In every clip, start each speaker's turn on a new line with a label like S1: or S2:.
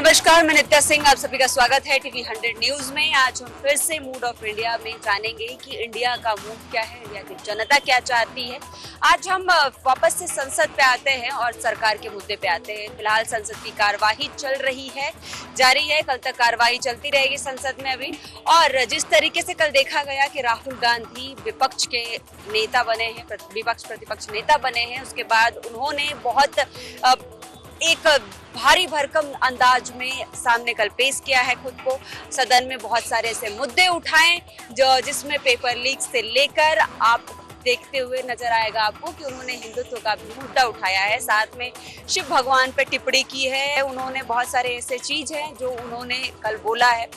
S1: नमस्कार, मैं नित्या सिंह, आप सभी का स्वागत है टीवी 100 न्यूज में। आज हम फिर से मूड ऑफ इंडिया में जानेंगे कि इंडिया का मूड क्या है, इंडिया की जनता क्या चाहती है। आज हम वापस से संसद पे आते हैं और सरकार के मुद्दे पे आते हैं। फिलहाल संसद की कार्यवाही चल रही है, जारी है, कल तक कार्यवाही चलती रहेगी संसद में अभी। और जिस तरीके से कल देखा गया कि राहुल गांधी विपक्ष के नेता बने हैं, विपक्ष प्रतिपक्ष नेता बने हैं, उसके बाद उन्होंने बहुत एक भारी भरकम अंदाज में सामने कल पेश किया है खुद को। सदन में बहुत सारे ऐसे मुद्दे उठाए जिसमें पेपर लीक से लेकर आप देखते हुए नजर आएगा आपको कि उन्होंने हिंदुत्व का भी मुद्दा उठाया है, साथ में शिव भगवान पर टिप्पणी की है। उन्होंने बहुत सारे ऐसे चीज हैं जो उन्होंने कल बोला है।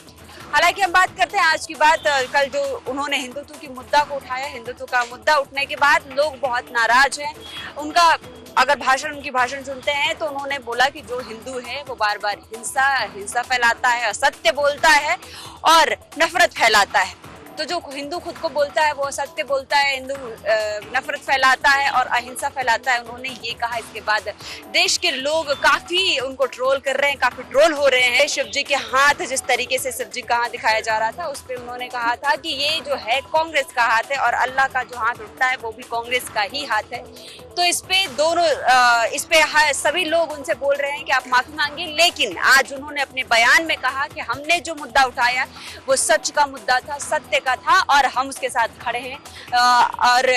S1: हालांकि हम बात करते हैं आज की बात, कल जो उन्होंने हिंदुत्व की मुद्दा को उठाया, हिंदुत्व का मुद्दा उठने के बाद लोग बहुत नाराज हैं। उनका अगर उनकी भाषण सुनते हैं तो उन्होंने बोला कि जो हिंदू है वो बार बार हिंसा फैलाता है, असत्य बोलता है और नफरत फैलाता है। तो जो हिंदू खुद को बोलता है वो असत्य बोलता है, हिंदू नफरत फैलाता है और अहिंसा फैलाता है, उन्होंने ये कहा। इसके बाद देश के लोग काफी उनको ट्रोल कर रहे हैं, काफी ट्रोल हो रहे हैं। शिव जी के हाथ, जिस तरीके से शिव जी का हाथ दिखाया जा रहा था, उस पर उन्होंने कहा था कि ये जो है कांग्रेस का हाथ है और अल्लाह का जो हाथ उठता है वो भी कांग्रेस का ही हाथ है। तो इस पे सभी लोग उनसे बोल रहे हैं कि आप माफी मांगिए। लेकिन आज उन्होंने अपने बयान में कहा कि हमने जो मुद्दा उठाया वो सच का मुद्दा था, सत्य का था और हम उसके साथ खड़े हैं। और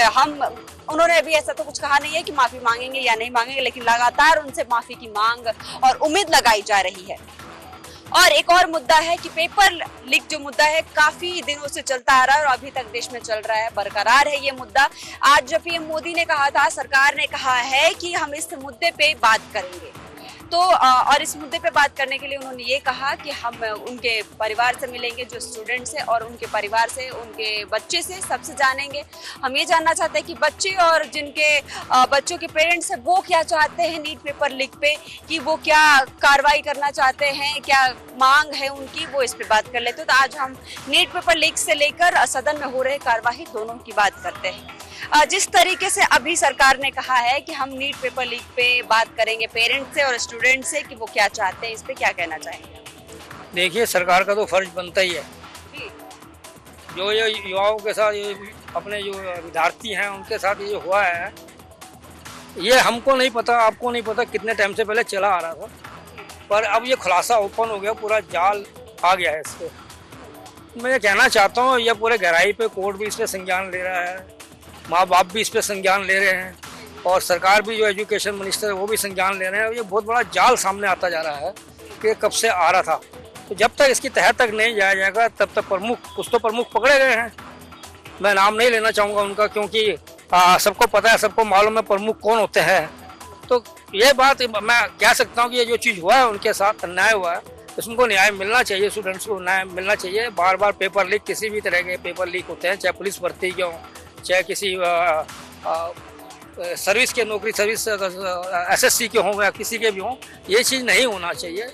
S1: उन्होंने अभी ऐसा तो कुछ कहा नहीं है कि माफी मांगेंगे या नहीं मांगेंगे, लेकिन लगातार उनसे माफी की मांग और उम्मीद लगाई जा रही है। और एक और मुद्दा है कि पेपर लीक जो मुद्दा है काफी दिनों से चलता आ रहा है और अभी तक देश में चल रहा है, बरकरार है ये मुद्दा। आज जब पीएम मोदी ने कहा था, सरकार ने कहा है कि हम इस मुद्दे पे बात करेंगे, तो और इस मुद्दे पे बात करने के लिए उन्होंने ये कहा कि हम उनके परिवार से मिलेंगे, जो स्टूडेंट्स हैं, और उनके परिवार से, उनके बच्चे से, सबसे जानेंगे। हम ये जानना चाहते हैं कि बच्चे और जिनके बच्चों के पेरेंट्स हैं वो क्या चाहते हैं नीट पेपर लीक पे, कि वो क्या कार्रवाई करना चाहते हैं, क्या मांग है उनकी, वो इस पे बात कर लेते। तो आज हम नीट पेपर लीक से लेकर सदन में हो रहे कार्यवाही दोनों की बात करते हैं। जिस तरीके से अभी सरकार ने कहा है कि हम नीट पेपर लीक पे बात करेंगे पेरेंट्स से और स्टूडेंट्स से कि वो क्या चाहते हैं, इस पे क्या कहना चाहेंगे?
S2: देखिए, सरकार का तो फर्ज बनता ही है। जो ये युवाओं के साथ, ये अपने जो विद्यार्थी हैं उनके साथ ये हुआ है, ये हमको नहीं पता, आपको नहीं पता कितने टाइम से पहले चला आ रहा था, पर अब ये खुलासा ओपन हो गया, पूरा जाल आ गया है इस पे। मैं ये कहना चाहता हूँ, ये पूरे गहराई पे कोर्ट भी इस पे संज्ञान ले रहा है, माँ बाप भी इस पे संज्ञान ले रहे हैं और सरकार भी, जो एजुकेशन मिनिस्टर है वो भी संज्ञान ले रहे हैं। ये बहुत बड़ा जाल सामने आता जा रहा है कि कब से आ रहा था। तो जब तक इसकी तह तक नहीं जाया जाएगा तब तक कुछ तो प्रमुख पकड़े गए हैं। मैं नाम नहीं लेना चाहूँगा उनका, क्योंकि सबको पता है, सबको मालूम है प्रमुख कौन होते हैं। तो ये बात मैं कह सकता हूँ कि ये जो चीज़ हुआ है उनके साथ अन्याय हुआ है, इसको न्याय मिलना चाहिए, स्टूडेंट्स को न्याय मिलना चाहिए। बार बार पेपर लीक, किसी भी तरह के पेपर लीक होते हैं, चाहे पुलिस भर्ती के हों, चाहे किसी सर्विस के नौकरी, सर्विस एसएससी के हों या किसी के भी हों, ये चीज़ नहीं होना चाहिए।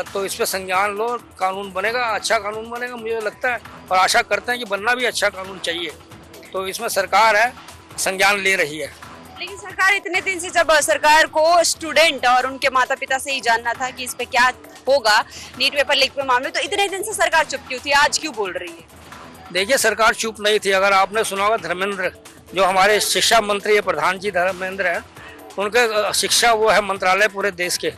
S2: तो इस पर संज्ञान लो, कानून बनेगा, अच्छा कानून बनेगा मुझे लगता है, और आशा करते हैं कि बनना भी अच्छा कानून चाहिए। तो इसमें सरकार है, संज्ञान ले रही है।
S1: लेकिन सरकार इतने दिन से, जब सरकार को स्टूडेंट और उनके माता पिता से ही जानना था कि इस पे क्या होगा नीट पेपर लीक पे मामले, तो इतने दिन से सरकार चुप क्यों थी, आज क्यों बोल रही है?
S2: देखिए, सरकार चुप नहीं थी। अगर आपने सुना होगा, धर्मेंद्र जो हमारे शिक्षा मंत्री है, प्रधान जी धर्मेंद्र हैं, उनके शिक्षा वो है मंत्रालय पूरे देश के।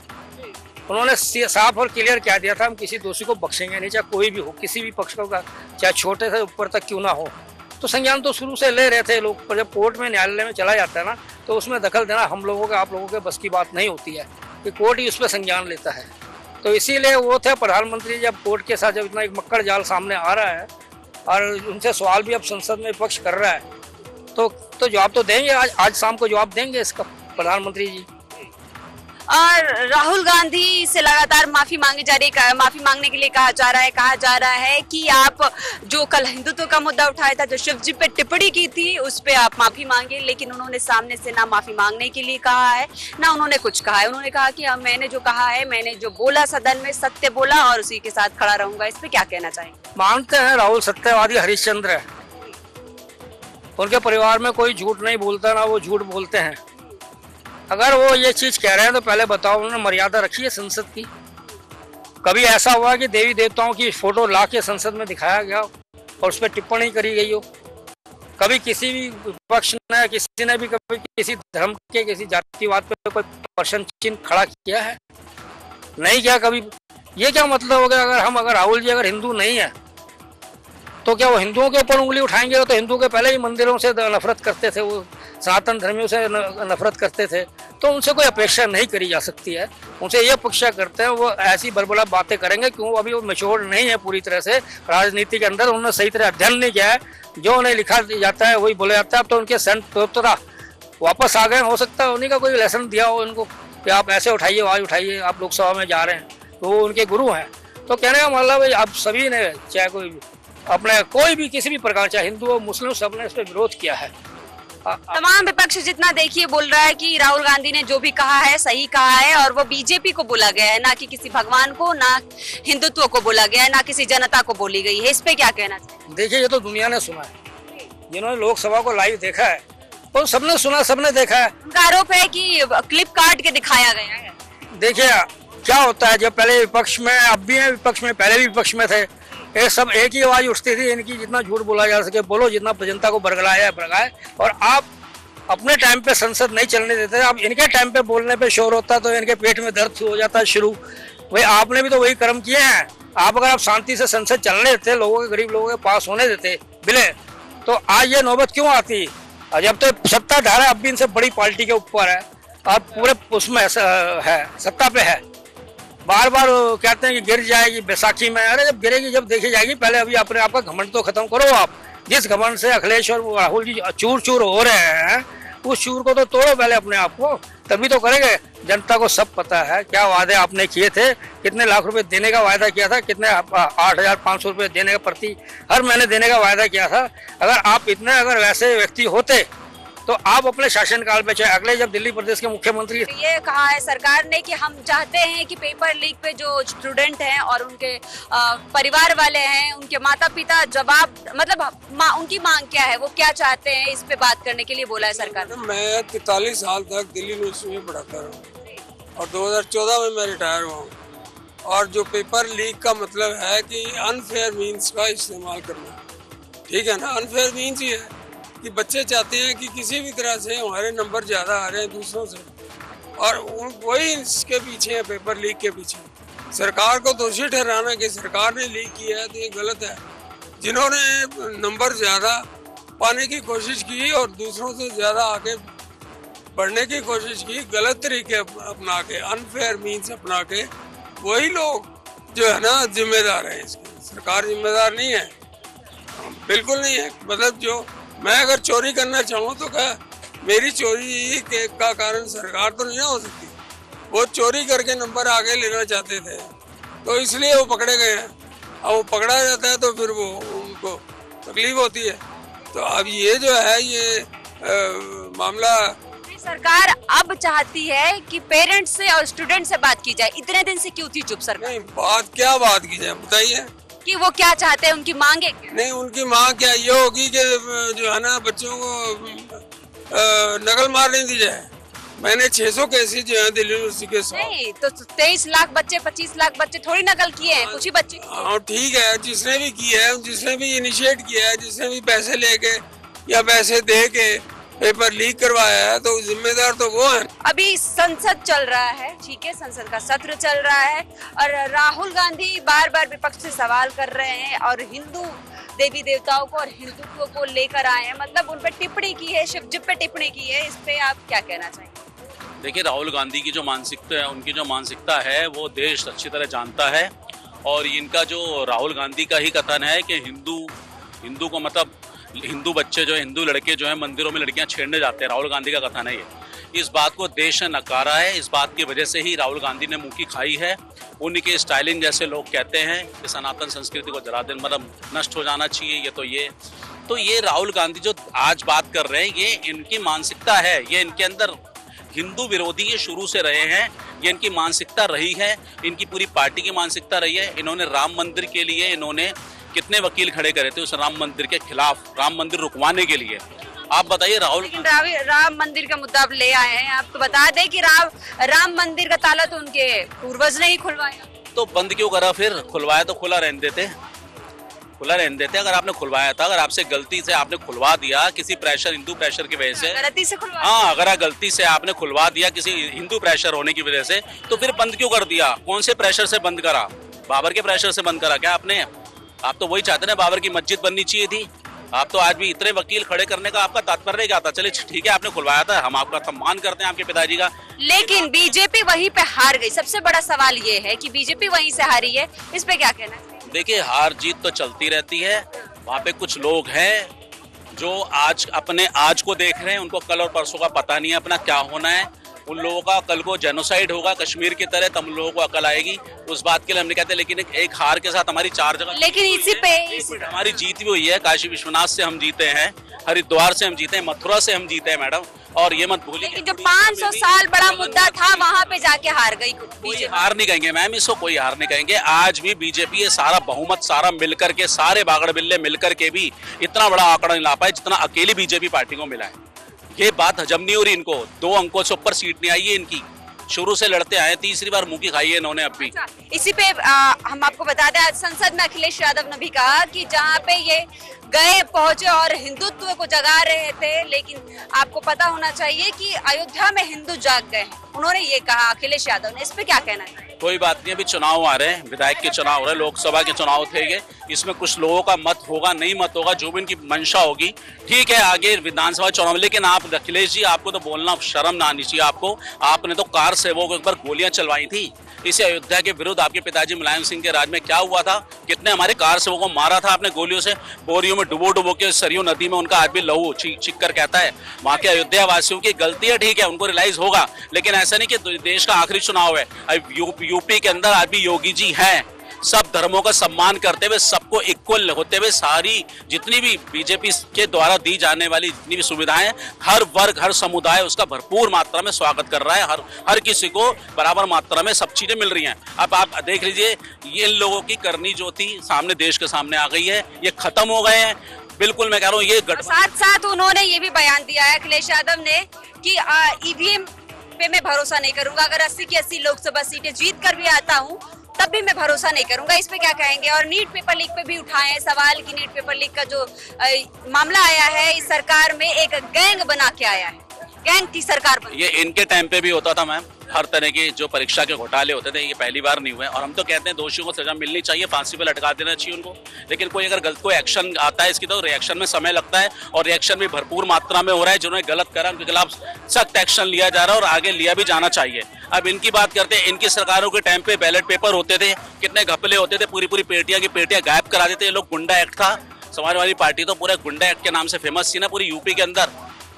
S2: उन्होंने साफ और क्लियर कह दिया था, हम किसी दोषी को बख्शेंगे नहीं, चाहे कोई भी हो, किसी भी पक्ष का, चाहे छोटे से ऊपर तक क्यों ना हो। तो संज्ञान तो शुरू से ले रहे थे लोग, पर जब कोर्ट में, न्यायालय में चला जाता है ना, तो उसमें दखल देना हम लोगों के, आप लोगों के बस की बात नहीं होती है, कि कोर्ट ही उस पर संज्ञान लेता है। तो इसीलिए वो थे प्रधानमंत्री, जब कोर्ट के साथ जब इतना एक मक्कड़ जाल सामने आ रहा है और उनसे सवाल भी अब संसद में विपक्ष कर रहा है, तो जवाब तो देंगे, आज शाम को जवाब देंगे इसका प्रधानमंत्री जी।
S1: और राहुल गांधी से लगातार माफी मांगी जा रही है, माफी मांगने के लिए कहा जा रहा है कि आप जो कल हिंदुत्व का मुद्दा उठाया था, जो शिव जी पे टिप्पणी की थी, उस पे आप माफी मांगे। लेकिन उन्होंने सामने से ना माफी मांगने के लिए कहा है, ना उन्होंने कुछ कहा है। उन्होंने कहा कि मैंने जो कहा है, मैंने जो बोला सदन में, सत्य बोला और उसी के साथ खड़ा रहूंगा। इस पे क्या कहना चाहेंगे?
S2: मानते हैं राहुल सत्यवादी हरिश्चंद्र है, उनके परिवार में कोई झूठ नहीं बोलता, ना वो झूठ बोलते हैं। अगर वो ये चीज कह रहे हैं तो पहले बताओ, उन्होंने मर्यादा रखी है संसद की? कभी ऐसा हुआ कि देवी देवताओं की फोटो ला के संसद में दिखाया गया और उस पर टिप्पणी करी गई हो? कभी किसी भी विपक्ष ने, किसी ने भी कभी किसी धर्म के, किसी जातिवाद पे कोई प्रश्न चिन्ह खड़ा किया है? नहीं किया कभी। ये क्या मतलब हो गया? अगर राहुल जी अगर हिंदू नहीं है तो क्या वो हिंदुओं के ऊपर उंगली उठाएंगे? तो हिंदू के पहले ही मंदिरों से नफरत करते थे, वो सनातन धर्मियों से नफरत करते थे, तो उनसे कोई अपेक्षा नहीं करी जा सकती है। उनसे ये अपेक्षा करते हैं वो ऐसी बड़बड़ा बातें करेंगे क्यों अभी वो मैच्योर नहीं है पूरी तरह से राजनीति के अंदर। उन्होंने सही तरह अध्ययन नहीं किया है, जो उन्हें लिखा जाता है वही बोला जाता है। अब तो उनके संतोत्तरा वापस आ गए, हो सकता है उन्हीं का कोई लेसन दिया हो उनको कि आप ऐसे उठाइए, आवाज उठाइए, आप लोकसभा में जा रहे हैं, तो वो उनके गुरु हैं। तो कहने का मतलब है अब सभी ने, चाहे कोई अपने कोई भी किसी भी प्रकार, चाहे हिंदू हो मुस्लिम, सबने इस पर विरोध किया है।
S1: तमाम विपक्ष जितना देखिए बोल रहा है कि राहुल गांधी ने जो भी कहा है सही कहा है और वो बीजेपी को बोला गया है, ना कि किसी भगवान को, ना हिंदुत्व को बोला गया है, ना किसी जनता को बोली गई है। इस पे क्या कहना चाहिए?
S2: देखिए, ये तो दुनिया ने सुना है, जिन्होंने लोकसभा को लाइव देखा है वो सबने सुना, सबने देखा है।
S1: उनका आरोप है कि क्लिप काट के दिखाया गया है।
S2: देखिए क्या होता है, जब पहले विपक्ष में, अब भी है विपक्ष में, पहले भी विपक्ष में थे, ये सब एक ही आवाज उठती थी इनकी, जितना झूठ बोला जा सके बोलो, जितना जनता को बरगलाया बरगाए। और आप अपने टाइम पे संसद नहीं चलने देते, अब इनके टाइम पे बोलने पे शोर होता तो इनके पेट में दर्द हो जाता शुरू। भाई आपने भी तो वही कर्म किए हैं। अगर आप शांति से संसद चलने देते, लोगों के, गरीब लोगों के पास होने देते बिले, तो आज ये नौबत क्यों आती? जब तो सत्ताधारा अब भी इनसे बड़ी पार्टी के ऊपर है और पूरे उसमें है, सत्ता पे है, बार बार कहते हैं कि गिर जाएगी बैसाखी में। अरे जब गिरेगी, जब देखी जाएगी, पहले अभी अपने आप का घमंड तो खत्म करो। आप जिस घमंड से अखिलेश और राहुल जी चूर चूर हो रहे हैं, उस चूर को तो तोड़ो पहले अपने आप को, तभी तो करेंगे। जनता को सब पता है क्या वादे आपने किए थे, कितने लाख रुपए देने का वायदा किया था, कितने 8,500 रुपए देने का प्रति हर महीने देने का वायदा किया था। अगर वैसे व्यक्ति होते तो आप अपने शासनकाल में, चाहे अगले जब दिल्ली प्रदेश के मुख्यमंत्री,
S1: ये कहा है सरकार ने कि हम चाहते हैं कि पेपर लीक पे जो स्टूडेंट हैं और उनके परिवार वाले हैं, उनके माता पिता जवाब, मतलब उनकी मांग क्या है, वो क्या चाहते हैं, इस पे बात करने के लिए बोला है सरकार।
S3: मैं 43 साल तक दिल्ली यूनिवर्सिटी में पढ़ाता रहा और 2014 में मैं रिटायर हुआ हूँ। और जो पेपर लीक का मतलब है कि अनफेयर मीन्स का इस्तेमाल करना, ठीक है ना। अनफेयर मीन्स ये है कि बच्चे चाहते हैं कि किसी भी तरह से हमारे नंबर ज़्यादा आ रहे हैं दूसरों से, और वही इसके पीछे है, पेपर लीक के पीछे। सरकार को दोषी ठहराना कि सरकार ने लीक किया है तो ये गलत है। जिन्होंने नंबर ज़्यादा पाने की कोशिश की और दूसरों से ज़्यादा आगे बढ़ने की कोशिश की, गलत तरीके अपना के, अनफेयर मीन्स अपना के, वही लोग जो है ना जिम्मेदार है इसके। सरकार जिम्मेदार नहीं है, बिल्कुल नहीं है। मतलब जो मैं अगर चोरी करना चाहूँ तो क्या मेरी चोरी का कारण सरकार तो नहीं हो सकती। वो चोरी करके नंबर आगे लेना चाहते थे तो इसलिए वो पकड़े गए हैं। अब वो पकड़ा जाता है तो फिर वो उनको तकलीफ होती है। तो अब ये जो है ये मामला,
S1: सरकार अब चाहती है कि पेरेंट्स से और स्टूडेंट से बात की जाए। इतने दिन से क्यों थी चुप सरकार?
S3: नहीं, बात की जाए बताइए
S1: कि वो क्या चाहते हैं, उनकी मांगे क्या?
S3: नहीं, उनकी मांग क्या ये होगी कि जो है ना बच्चों को नकल मार नहीं दी जाए। मैंने 600 केसेस जो है दिल्ली यूनिवर्सिटी के साथ।
S1: नहीं तो 23 लाख बच्चे, 25 लाख बच्चे थोड़ी नकल किए हैं, कुछ ही बच्चे।
S3: हाँ ठीक है, जिसने भी किया है, जिसने भी इनिशिएट किया है, जिसने भी पैसे लेके या पैसे दे के पेपर लीक करवाया है, तो जिम्मेदार तो वो है।
S1: अभी संसद चल रहा है, ठीक है, संसद का सत्र चल रहा है और राहुल गांधी बार बार विपक्ष से सवाल कर रहे हैं और हिंदू देवी देवताओं को और हिंदुत्व को लेकर आए हैं, मतलब उन पर टिप्पणी की है, शिव जी पे टिप्पणी की है। इस पे आप क्या कहना चाहेंगे?
S4: देखिए, राहुल गांधी की जो मानसिकता है, उनकी जो मानसिकता है वो देश अच्छी तरह जानता है। और इनका जो राहुल गांधी का ही कथन है कि हिंदू को मतलब हिंदू बच्चे जो है, हिंदू लड़के जो है मंदिरों में लड़कियां छेड़ने जाते हैं, राहुल गांधी का कथन है ये। इस बात को देश ने नकारा है। इस बात की वजह से ही राहुल गांधी ने मुंह की खाई है। उनके स्टाइलिंग जैसे लोग कहते हैं कि सनातन संस्कृति को जला देना, मतलब नष्ट हो जाना चाहिए। तो ये राहुल गांधी जो आज बात कर रहे हैं, ये इनकी मानसिकता है। ये इनके अंदर हिंदू विरोधी ये शुरू से रहे हैं, ये इनकी मानसिकता रही है, इनकी पूरी पार्टी की मानसिकता रही है। इन्होंने राम मंदिर के लिए इन्होंने कितने वकील खड़े करे थे उस राम मंदिर के खिलाफ, राम मंदिर रुकवाने के लिए। आप बताइए राहुल,
S1: लेकिन राम मंदिर का मुद्दा आप ले आए हैं। आप तो बता दें कि राम मंदिर का ताला तो उनके पूर्वज ने ही खुलवाया।
S4: तो बंद क्यों करा फिर? खुलवाया तो खुला रहने देते, खुला रहने देते। अगर आपने खुलवाया था, अगर आपसे गलती से आपने खुलवा दिया किसी प्रेशर, हिंदू प्रेशर की वजह से,
S1: गलती से खुलवा,
S4: हाँ अगर गलती से आपने खुलवा दिया किसी हिंदू प्रेशर होने की वजह से, तो फिर बंद क्यों कर दिया? कौन से प्रेशर से बंद करा? बाबर के प्रेशर से बंद करा क्या आपने? आप तो वही चाहते ना, बाबर की मस्जिद बननी चाहिए थी। आप तो आज भी इतने वकील खड़े करने का आपका तात्पर्य क्या था? चलिए ठीक है, आपने खुलवाया था, हम आपका सम्मान करते हैं आपके पिताजी का।
S1: लेकिन बीजेपी वहीं पे हार गई। सबसे बड़ा सवाल ये है कि बीजेपी वहीं से हारी है, इस पे क्या कहना है?
S4: देखिए, हार जीत तो चलती रहती है। वहाँ पे कुछ लोग हैं जो आज अपने आज को देख रहे हैं, उनको कल और परसों का पता नहीं है अपना क्या होना है। उन लोगों का कल को जेनोसाइड होगा कश्मीर की तरह, तब उन लोगों को अकल आएगी। उस बात के लिए हम नहीं कहते, लेकिन एक हार के साथ हमारी 4 जगह,
S1: लेकिन इसी पे
S4: हमारी जीत भी हुई है। काशी विश्वनाथ से हम जीते हैं, हरिद्वार से हम जीते हैं, मथुरा से हम जीते हैं मैडम। और ये मत भूलिए,
S1: लेकिन जो 500 साल बड़ा मुद्दा था वहाँ पे जाके हार गई
S4: कोई हार नहीं कहेंगे मैम, इसको कोई हार नहीं कहेंगे। आज भी बीजेपी ये सारा बहुमत सारा मिलकर के, सारे बागड़ बिल्ले मिलकर के भी इतना बड़ा आंकड़ा नहीं ला पाए जितना अकेली बीजेपी पार्टी को मिला है। ये बात हजम नहीं हो रही इनको। 2 अंकों से ऊपर सीट नहीं आई है इनकी, शुरू से लड़ते आए, तीसरी बार मुंह की खाई है इन्होंने अब भी।
S1: इसी पे हम आपको बता दें, आज संसद में अखिलेश यादव ने भी कहा कि जहाँ पे ये गए पहुंचे और हिंदुत्व को जगा रहे थे, लेकिन आपको पता होना चाहिए कि अयोध्या में हिंदू जाग गए हैं, उन्होंने ये कहा अखिलेश यादव ने। इस पे क्या कहना है?
S4: कोई बात नहीं, अभी चुनाव आ रहे हैं, विधायक के चुनाव हो रहे हैं, लोकसभा के चुनाव थे ये, इसमें कुछ लोगों का मत होगा, नहीं मत होगा, जो भी इनकी मंशा होगी ठीक है। आगे विधानसभा चुनाव, लेकिन आप अखिलेश जी, आपको तो बोलना शर्म ना आनी चाहिए आपको। आपने तो कार सेवकों के ऊपर गोलियां चलवाई थी इसे अयोध्या के विरुद्ध। आपके पिताजी मुलायम सिंह के राज में क्या हुआ था? कितने हमारे कार सेवकों को मारा था आपने गोलियों से, बोरियों में डुबो के, सरयू नदी में उनका आज भी लहू चिक कर कहता है। वहाँ के अयोध्या वासियों की गलती है, ठीक है, उनको रियलाइज होगा, लेकिन ऐसा नहीं कि देश का आखिरी चुनाव है। यूपी के अंदर आज भी योगी जी हैं, सब धर्मों का सम्मान करते हुए, सबको इक्वल होते हुए, सारी जितनी भी बीजेपी के द्वारा दी जाने वाली जितनी भी सुविधाएं, हर वर्ग हर समुदाय उसका भरपूर मात्रा में स्वागत कर रहा है। हर किसी को बराबर मात्रा में सब चीजें मिल रही हैं। अब आप देख लीजिए, ये इन लोगों की करनी जो थी सामने, देश के सामने आ गई है, ये खत्म हो गए हैं बिल्कुल। मैं कह रहा हूँ ये
S1: साथ साथ उन्होंने ये भी बयान दिया है अखिलेश यादव ने कि ईवीएम पे मैं भरोसा नहीं करूंगा, अगर 80 की 80 लोकसभा सीटें जीत कर भी आता हूँ तब भी मैं भरोसा नहीं करूंगा। इस पे क्या कहेंगे? और नीट पेपर लीक पे भी उठाए हैं सवाल कि नीट पेपर लीक का जो मामला आया है, इस सरकार में एक गैंग बना के आया है, गैंग की सरकार बनी।
S4: ये इनके टाइम पे भी होता था मैम, हर तरह के जो परीक्षा के घोटाले होते थे, ये पहली बार नहीं हुए। और हम तो कहते हैं दोषियों को सजा मिलनी चाहिए, फांसी पे लटका देना चाहिए उनको। लेकिन कोई अगर गलत कोई एक्शन आता है इसकी, तो रिएक्शन में समय लगता है, और रिएक्शन भी भरपूर मात्रा में हो रहा है। जिन्होंने गलत करा उनके खिलाफ सख्त एक्शन लिया जा रहा है और आगे लिया भी जाना चाहिए। अब इनकी बात करते हैं, इनकी सरकारों के टाइम पे बैलेट पेपर होते थे, कितने घपले होते थे, पूरी पूरी पेटियां की पेटियां गायब करा देते। ये लोग गुंडा एक्ट था, समाजवादी पार्टी तो पूरे गुंडा एक्ट के नाम से फेमस थी ना पूरी यूपी के अंदर।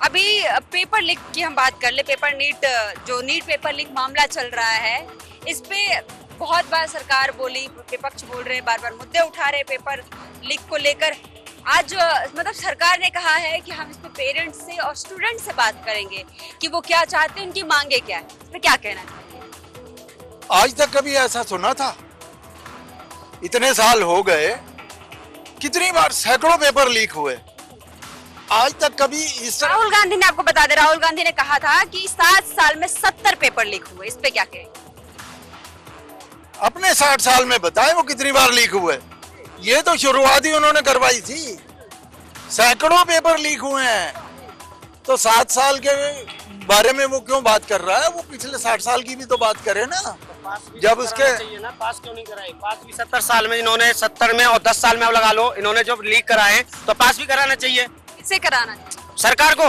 S1: अभी पेपर लीक की हम बात कर ले, पेपर नीट, जो नीट पेपर लीक मामला चल रहा है, इस पे बहुत बार सरकार बोली, विपक्ष बोल रहे हैं, बार बार मुद्दे उठा रहे पेपर लीक को लेकर। आज मतलब सरकार ने कहा है कि हम इस पे पेरेंट्स से और स्टूडेंट से बात करेंगे कि वो क्या चाहते हैं, उनकी मांगे क्या है। इस पे क्या कहना है?
S5: आज तक कभी ऐसा सुना था? इतने साल हो गए, कितनी बार सैकड़ों पेपर लीक हुए, आज तक कभी इस
S1: राहुल गांधी ने, आपको बता दे, राहुल गांधी ने कहा था कि 7 साल में 70 पेपर लीक हुए। इस पे क्या कहें?
S5: अपने 60 साल में बताएं वो कितनी बार लीक हुए। ये तो शुरुआत ही उन्होंने करवाई थी, सैकड़ों पेपर लीक हुए हैं। तो 7 साल के बारे में वो क्यों बात कर रहा है? वो पिछले 60 साल की भी तो बात करे ना। जब उसके
S6: ना, पास क्यों नहीं कराए? पास भी 70 साल में इन्होंने, 70 में और 10 साल में अब लगा लो, इन्होंने जो लीक कराए तो पास भी कराना चाहिए।
S1: किसे कराना?
S6: सरकार को,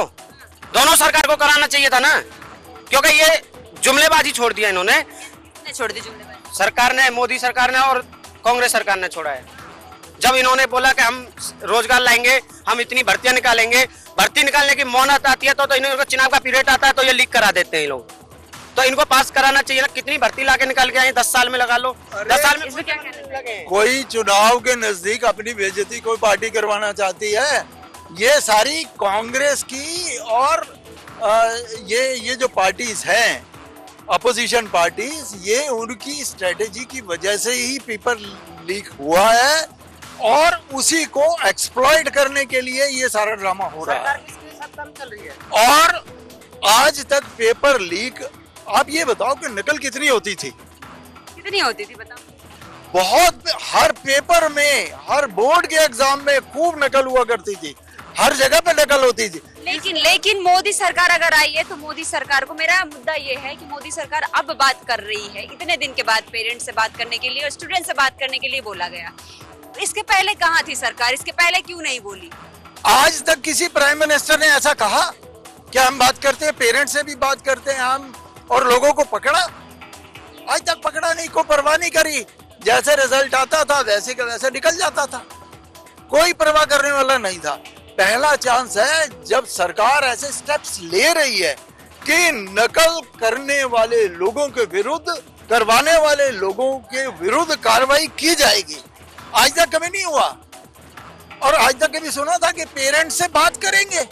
S6: दोनों सरकार को कराना चाहिए था ना, क्योंकि ये जुमलेबाजी छोड़ दिया इन्होंने।
S1: छोड़ दी जुमलेबाजी
S6: सरकार ने, मोदी सरकार ने और कांग्रेस सरकार ने छोड़ा है। जब इन्होंने बोला कि हम रोजगार लाएंगे, हम इतनी भर्तियां निकालेंगे, भर्ती निकालने की मोहलत आती है तो इनको चुनाव का पीरियड आता है तो ये लीक करा देते हैं लोग। तो इनको पास कराना चाहिए ना। कितनी भर्ती लाके निकाल के आए, 10 साल में लगा लो, 10 साल में
S1: क्या कहना?
S5: कोई चुनाव के नजदीक अपनी बेइज्जती कोई पार्टी करवाना चाहती है। ये सारी कांग्रेस की और ये जो पार्टीज हैं, अपोजिशन पार्टीज, ये उनकी स्ट्रेटेजी की वजह से ही पेपर लीक हुआ है और उसी को एक्सप्लॉइट करने के लिए ये सारा ड्रामा हो रहा है। और आज तक पेपर लीक, आप ये बताओ कि नकल कितनी होती थी?
S1: कितनी होती थी बताओ?
S5: बहुत, हर पेपर में, हर बोर्ड के एग्जाम में खूब नकल हुआ करती थी, हर जगह पे नकल होती थी।
S1: लेकिन मोदी सरकार अगर आई है तो मोदी सरकार को, मेरा मुद्दा ये है कि मोदी सरकार अब बात कर रही है, इतने दिन के बाद पेरेंट्स से बात करने के लिए और स्टूडेंट से बात करने के लिए बोला गया। इसके पहले कहाँ थी सरकार, इसके पहले क्यों नहीं बोली?
S5: आज तक किसी प्राइम मिनिस्टर ने ऐसा कहा कि हम बात करते हैं, पेरेंट्स से भी बात करते हैं हम, और लोगों को पकड़ा? आज तक पकड़ा नहीं, कोई परवाह नहीं करी, जैसे रिजल्ट आता था वैसे का वैसे निकल जाता था, कोई परवाह करने वाला नहीं था। पहला चांस है जब सरकार ऐसे स्टेप्स ले रही है कि नकल करने वाले लोगों के विरुद्ध, करवाने वाले लोगों के विरुद्ध कार्रवाई की जाएगी। आज तक कभी नहीं हुआ, और आज तक कभी सुना था कि पेरेंट्स से बात करेंगे,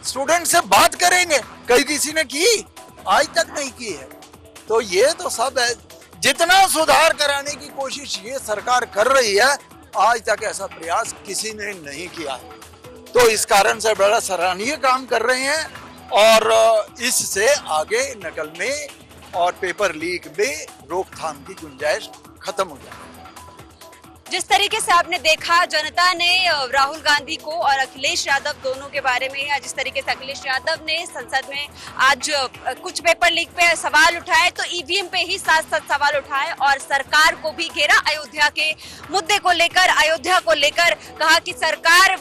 S5: स्टूडेंट से बात करेंगे, कहीं किसी ने की? आज तक नहीं की है। तो ये तो सब है, जितना सुधार कराने की कोशिश ये सरकार कर रही है, आज तक ऐसा प्रयास किसी ने नहीं किया है। तो इस कारण से बड़ा सराहनीय काम कर रहे हैं, और इससे आगे नकल में और पेपर लीक में रोकथाम की गुंजाइश खत्म हो जाए।
S1: जिस तरीके से आपने देखा, जनता ने राहुल गांधी को और अखिलेश यादव दोनों के बारे में, या जिस तरीके से अखिलेश यादव ने संसद में आज कुछ पेपर लीक पे सवाल उठाए, तो ईवीएम पे ही साथ साथ सवाल उठाए और सरकार को भी घेरा, अयोध्या के मुद्दे को लेकर, अयोध्या को लेकर कहा कि सरकार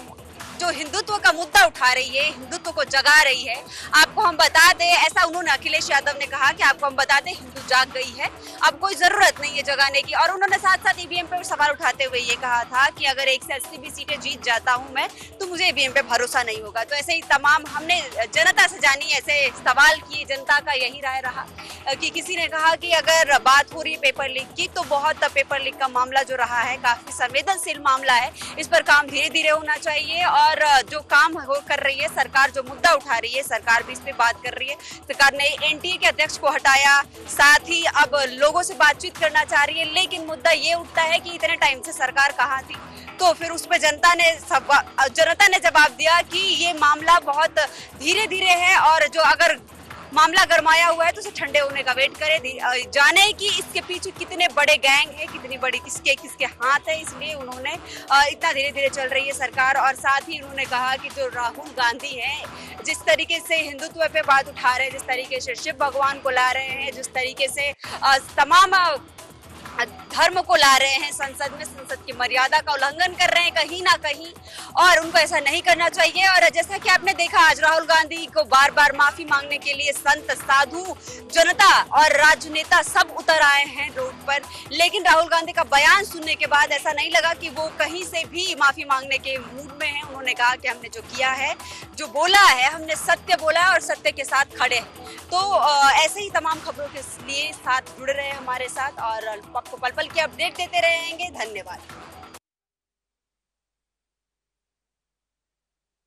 S1: जो हिंदुत्व का मुद्दा उठा रही है, हिंदुत्व को जगा रही है। आपको हम बता दें, ऐसा उन्होंने, अखिलेश यादव ने कहा कि आपको हम बता दें, हिंदू जाग गई है, अब कोई जरूरत नहीं है जगाने की। और उन्होंने साथ साथ ईवीएम पे सवाल उठाते हुए ये कहा था कि अगर 1 से 80 भी सीटें जीत जाता हूं मैं, तो मुझे ईवीएम पे भरोसा नहीं होगा। तो ऐसे ही तमाम हमने जनता से जानी, ऐसे सवाल किए, जनता का यही राय रहा कि किसी ने कहा कि अगर बात हो रही है पेपर लीक की, तो बहुत पेपर लीक का मामला जो रहा है काफी संवेदनशील मामला है, इस पर काम धीरे धीरे होना चाहिए। और जो काम कर रही है सरकार, जो मुद्दा उठा रही है सरकार भी इस पे बात कर रही है। सरकार ने एनटीए के अध्यक्ष को हटाया, साथ ही अब लोगों से बातचीत करना चाह रही है, लेकिन मुद्दा ये उठता है कि इतने टाइम से सरकार कहाँ थी। तो फिर उस पर जनता ने जवाब दिया कि ये मामला बहुत धीरे धीरे है, और जो अगर मामला गरमाया हुआ है तो उसे ठंडे होने का वेट करे, जाने कि इसके पीछे कितने बड़े गैंग है, कितनी बड़ी किसके हाथ है। इसलिए उन्होंने इतना धीरे धीरे चल रही है सरकार। और साथ ही उन्होंने कहा कि जो राहुल गांधी हैं, जिस तरीके से हिंदुत्व पे बात उठा रहे हैं, जिस तरीके से शिव भगवान को ला रहे हैं, जिस तरीके से तमाम धर्म को ला रहे हैं संसद में, संसद की मर्यादा का उल्लंघन कर रहे हैं कहीं ना कहीं, और उनको ऐसा नहीं करना चाहिए। और जैसा कि आपने देखा, आज राहुल गांधी को बार बार माफी मांगने के लिए संत, साधु, जनता और राजनेता सब उतर आए हैं रोड पर, लेकिन राहुल गांधी का बयान सुनने के बाद ऐसा नहीं लगा कि वो कहीं से भी माफी मांगने के मूड में है। उन्होंने कहा कि हमने जो किया है, जो बोला है, हमने सत्य बोला है और सत्य के साथ खड़े हैं। तो ऐसे ही तमाम खबरों के लिए साथ जुड़े रहे हमारे साथ, और आपको पल पल की अपडेट देते रहेंगे। धन्यवाद।